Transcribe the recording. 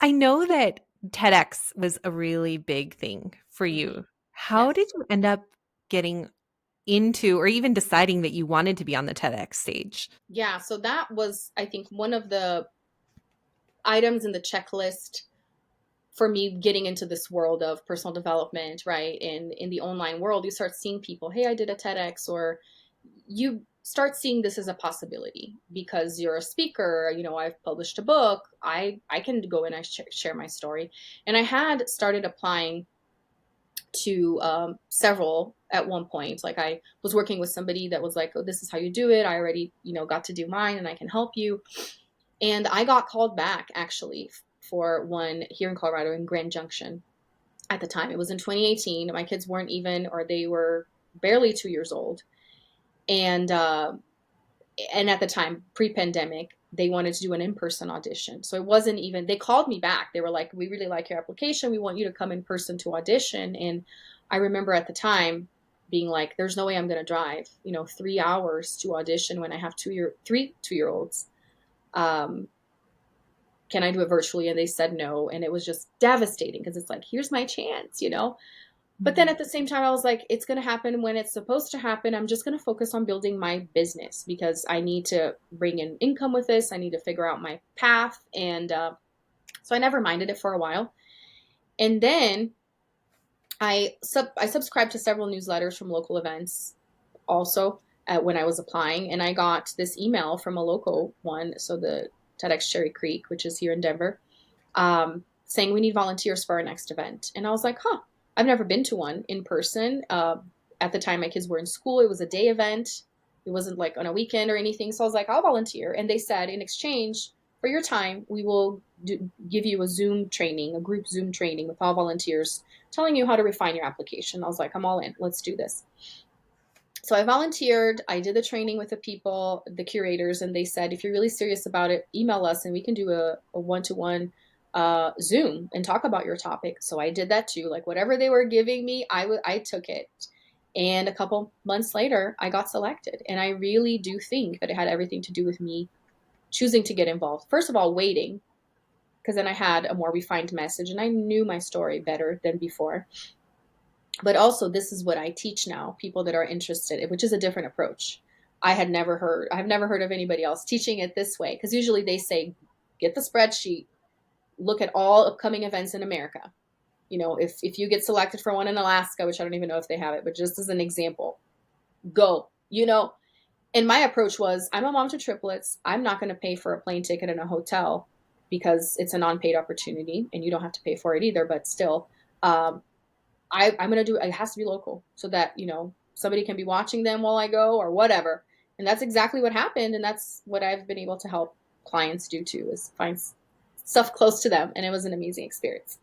I know that TEDx was a really big thing for Hmm. you. How did Yes. you end up getting into or even deciding that you wanted to be on the TEDx stage? Yeah. So that was, I think, one of the items in the checklist for me getting into this world of personal development, right? And in the online world, you start seeing people, hey, I did a TEDx, or you start seeing this as a possibility because you're a speaker. I've published a book. I can go and share my story. And I had started applying to several at one point. Like I was working with somebody that was like, oh, this is how you do it. I already, got to do mine and I can help you. And I got called back actually for one here in Colorado in Grand Junction at the time. It was in 2018. My kids weren't even, or they were barely 2 years old. And and at the time, pre-pandemic, they wanted to do an in-person audition. So it wasn't even, they called me back. They were like, we really like your application. We want you to come in person to audition. And I remember at the time being like, there's no way I'm going to drive, 3 hours to audition when I have three 2-year olds. Um, can I do it virtually? And they said no. And it was just devastating because it's like, here's my chance. But then Mhm. at the same time, I was like, it's going to happen when it's supposed to happen. I'm just going to focus on building my business because I need to bring in income with this. I need to figure out my path. And so I never minded it for a while. And then I subscribed to several newsletters from local events also when I was applying. And I got this email from a local one. So the TEDx Cherry Creek, which is here in Denver, saying we need volunteers for our next event. And I was like, huh, I've never been to one in person. At the time, my kids were in school. It was a day event. It wasn't like on a weekend or anything. So I was like, I'll volunteer. And they said, in exchange for your time, we will give you a Zoom training, a group Zoom training with all volunteers, telling you how to refine your application. I was like, I'm all in. Let's do this. So I volunteered. I did the training with the people, the curators, and they said, if you're really serious about it, email us and we can do a one-to-one Zoom and talk about your topic. So I did that too. Like whatever they were giving me, I took it. And a couple months later, I got selected. And I really do think that it had everything to do with me choosing to get involved. First of all, waiting, because then I had a more refined message and I knew my story better than before. But also, this is what I teach now, people that are interested, which is a different approach. I've never heard of anybody else teaching it this way. Because usually they say, get the spreadsheet, look at all upcoming events in America. If you get selected for one in Alaska, which I don't even know if they have it, but just as an example, go. And my approach was, I'm a mom to triplets. I'm not going to pay for a plane ticket and a hotel because it's a non-paid opportunity and you don't have to pay for it either, but still, um, I'm going to do it. It has to be local so that, somebody can be watching them while I go or whatever. And that's exactly what happened. And that's what I've been able to help clients do too, is find stuff close to them. And it was an amazing experience.